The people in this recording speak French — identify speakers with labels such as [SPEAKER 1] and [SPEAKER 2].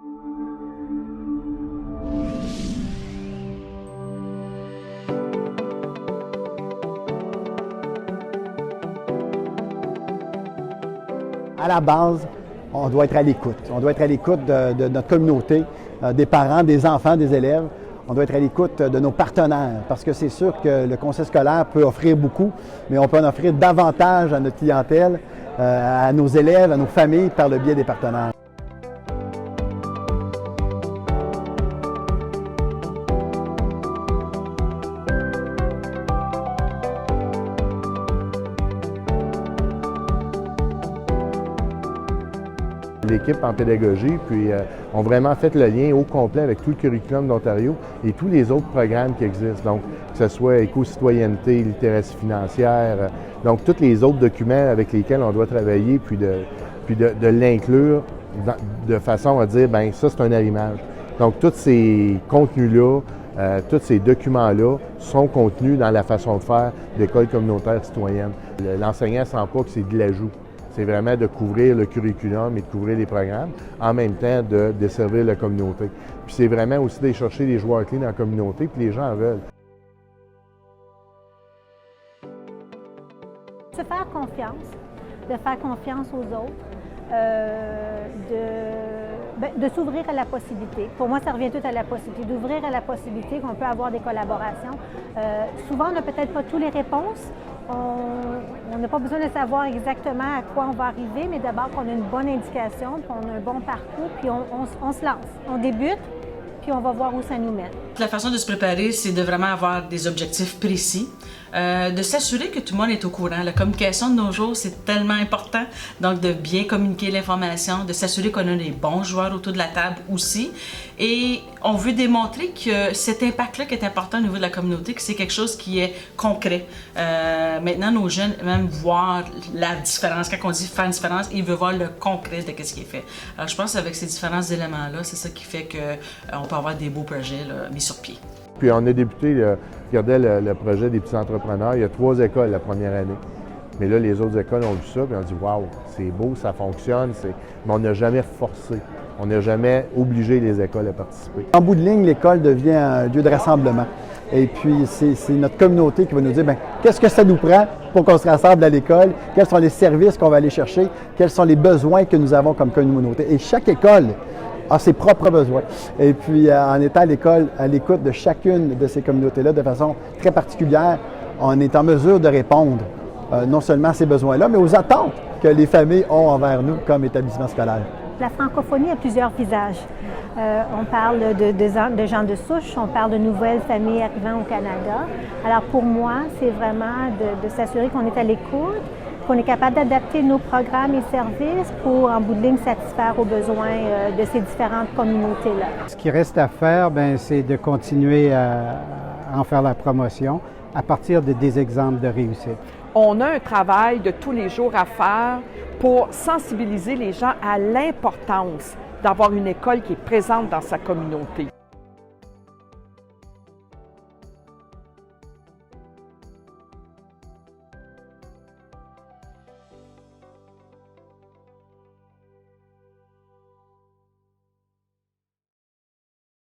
[SPEAKER 1] À la base, on doit être à l'écoute. On doit être à l'écoute de notre communauté, des parents, des enfants, des élèves. On doit être à l'écoute de nos partenaires parce que c'est sûr que le conseil scolaire peut offrir beaucoup, mais on peut en offrir davantage à notre clientèle, à nos élèves, à nos familles par le biais des partenaires.
[SPEAKER 2] L'équipe en pédagogie, puis ont vraiment fait le lien au complet avec tout le curriculum d'Ontario et tous les autres programmes qui existent, donc que ce soit éco-citoyenneté, littératie financière, donc tous les autres documents avec lesquels on doit travailler, puis de l'inclure de façon à dire, bien ça c'est un arrimage. Donc tous ces contenus-là, tous ces documents-là sont contenus dans la façon de faire d'école communautaire citoyenne. L'enseignant ne sent pas que c'est de l'ajout. C'est vraiment de couvrir le curriculum et de couvrir les programmes, en même temps de desservir la communauté. Puis c'est vraiment aussi d'aller chercher les joueurs clés dans la communauté, puis les gens en veulent.
[SPEAKER 3] Se faire confiance, de faire confiance aux autres, de s'ouvrir à la possibilité. Pour moi, ça revient tout à la possibilité, d'ouvrir à la possibilité qu'on peut avoir des collaborations. Souvent, on n'a peut-être pas toutes les réponses. On n'a pas besoin de savoir exactement à quoi on va arriver, mais d'abord qu'on a une bonne indication, puis on a un bon parcours, puis on se lance. On débute, puis on va voir où ça nous mène.
[SPEAKER 4] La façon de se préparer, c'est de vraiment avoir des objectifs précis, de s'assurer que tout le monde est au courant. La communication de nos jours, c'est tellement important, donc de bien communiquer l'information, de s'assurer qu'on a les bons joueurs autour de la table aussi. Et on veut démontrer que cet impact-là qui est important au niveau de la communauté, que c'est quelque chose qui est concret. Maintenant, nos jeunes même voir la différence. Quand on dit faire une différence, ils veulent voir le concret de ce qui est fait. Alors, je pense qu'avec ces différents éléments-là, c'est ça qui fait qu'on peut avoir des beaux projets là, mis sur pied.
[SPEAKER 2] Puis on a débuté, regardez le projet des petits entrepreneurs. Il y a 3 écoles la première année. Mais là, les autres écoles ont vu ça, puis on dit « Wow, c'est beau, ça fonctionne. » Mais on n'a jamais forcé. On n'a jamais obligé les écoles à participer.
[SPEAKER 1] En bout de ligne, l'école devient un lieu de rassemblement. Et puis, c'est notre communauté qui va nous dire qu'est-ce que ça nous prend pour qu'on se rassemble à l'école, quels sont les services qu'on va aller chercher, quels sont les besoins que nous avons comme communauté. Et chaque école a ses propres besoins. Et puis, en étant à l'écoute de chacune de ces communautés-là de façon très particulière, on est en mesure de répondre non seulement à ces besoins-là, mais aux attentes que les familles ont envers nous comme établissement scolaire.
[SPEAKER 3] La francophonie a plusieurs visages. On parle de gens de souche, on parle de nouvelles familles arrivant au Canada. Alors pour moi, c'est vraiment de s'assurer qu'on est à l'écoute, qu'on est capable d'adapter nos programmes et services pour, en bout de ligne, satisfaire aux besoins de ces différentes communautés-là.
[SPEAKER 5] Ce qui reste à faire, c'est de continuer à en faire la promotion à partir des exemples de réussite.
[SPEAKER 6] On a un travail de tous les jours à faire pour sensibiliser les gens à l'importance d'avoir une école qui est présente dans sa communauté.